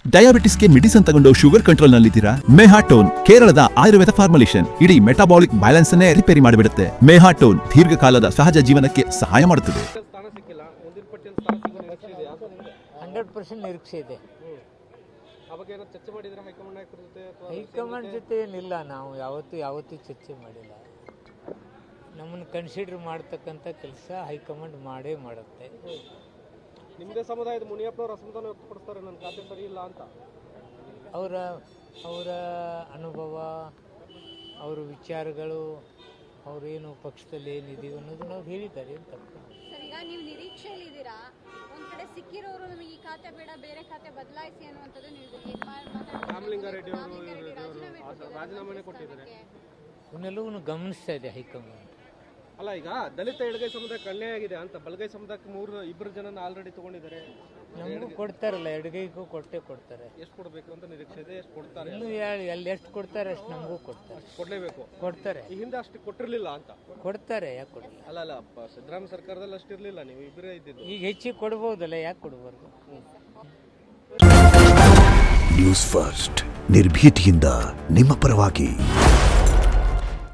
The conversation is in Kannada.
ಡಯಾಬಿಟಿಸ್ಗೆ ಮೆಡಿಸಿನ್ ತಗೊಂಡು ಶುಗರ್ ಕಂಟ್ರೋಲ್ ನಲ್ಲಿದ್ದೀರಾ? ಮೆಹಾಟೋನ್ ಕೇರಳದ ಆಯುರ್ವೇದ ಫಾರ್ಮುಲೇಷನ್ ಇಡೀ ಮೆಟಾಬಾಲಿಕ್ ಬ್ಯಾಲೆನ್ಸ್ ಅನ್ನೇ ರಿಪೇರಿ ಮಾಡಿಬಿಡುತ್ತೆ. ಮೆಹಾಟೋನ್ ದೀರ್ಘಕಾಲದ ಸಹಜ ಜೀವನಕ್ಕೆ ಸಹಾಯ ಮಾಡುತ್ತದೆ. 100% ನಿರೀಕ್ಷೆ ಇದೆ. ಹೈಕಮಾಂಡ್ ಜೊತೆ ಏನಿಲ್ಲ, ನಾವು ಯಾವತ್ತೂ ಚರ್ಚೆ ಮಾಡಿಲ್ಲ. ನಮ್ಮನ್ನು ಕನ್ಸಿಡರ್ ಮಾಡ್ತಕ್ಕಂಥ ಕೆಲಸ ಹೈಕಮಾಂಡ್ ಮಾಡೇ ಮಾಡುತ್ತೆ. ನಿಮ್ಮದೇ ಸಮುದಾಯದ ಮುನಿಯಪ್ಪನವರು ಅಸಮಾಧಾನ ವ್ಯಕ್ತಪಡಿಸ್ತಾರೆ, ನನ್ನ ಖಾತೆ ಸರಿ ಇಲ್ಲ ಅಂತ. ಅವರ ಅನುಭವ, ಅವರ ವಿಚಾರಗಳು, ಅವರೇನು ಪಕ್ಷದಲ್ಲಿ ಏನಿದೀವಿ ಅನ್ನೋದನ್ನ ಅವ್ರು ಹೇಳಿದ್ದಾರೆ ಅಂತ. ಸರ್, ಈಗ ನೀವು ನಿರೀಕ್ಷೆಯಲ್ಲಿದ್ದೀರಾ, ಒಂದ್ ಕಡೆ ಸಿಕ್ಕಿರೋರು ನಮಗೆ ಈ ಖಾತೆ ಬೇಡ, ಬೇರೆ ಖಾತೆ ಬದಲಾಯಿಸಿ ಅನ್ನುವಂಥದ್ದು ರಾಮಲಿಂಗಾರೆಡ್ಡಿ ಅವರು ರಾಜೀನಾಮೆ ಕೊಟ್ಟಿದ್ದಾರೆ. ಇವನ್ನೆಲ್ಲವನ್ನು ಗಮನಿಸ್ತಾ ಇದೆ ಹೈಕಮಾಂಡ್. ಅಲ್ಲ, ಈಗ ದಲಿತ ಎಡಗೈ ಸಮುದಾಯಕ್ಕೆ ಅನ್ಯಾಯ ಆಗಿದೆ ಅಂತ ಬಲಗೈ ಸಮುದಾಯಕ್ಕೆ ಇಬ್ಬರು ಜನನ ಆಲ್ರೆಡಿ ತಗೊಂಡಿದ್ದಾರೆ. ನಮಗೂ ಕೊಡ್ತಾರಲ್ಲ, ಎಡಗೈಗೂ ಕೊಡ್ತಾರೆ. ಎಷ್ಟು ಕೊಡಬೇಕು ಅಂತ ನಿರೀಕ್ಷೆ ಇದೆ? ಎಷ್ಟು ಕೊಡ್ತಾರೆ? ಇನ್ನು ಎಲ್ಲಿ ಎಷ್ಟು ಕೊಡ್ತಾರೆ ಅಷ್ಟು ನಮಗೂ ಕೊಡ್ತಾರೆ. ಕೊಡ್ಲೇಬೇಕು. ಕೊಡ್ತಾರೆ. ಈ ಹಿಂದೆ ಅಷ್ಟು ಕೊಟ್ಟಿರ್ಲಿಲ್ಲ ಅಂತ. ಕೊಡ್ತಾರೆ, ಯಾಕೆ ಕೊಡಲ್ಲ? ಅಲ್ಲ, ಸಿದ್ದರಾಮಯ್ಯ ಸರ್ಕಾರದಲ್ಲಿ ಅಷ್ಟಿರ್ಲಿಲ್ಲ, ನೀವು ಇಬ್ಬರೇ ಇದ್ದಿದ್ದು. ಈಗ ಹೆಚ್ಚಿಗೆ ಕೊಡ್ಬೋದಲ್ಲ, ಯಾಕೆ ಕೊಡಬಾರ್ದು? ನ್ಯೂಸ್ ಫಸ್ಟ್ ನಿರ್ಭೀತಿಯಿಂದ ನಿಮ್ಮ ಪರವಾಗಿ.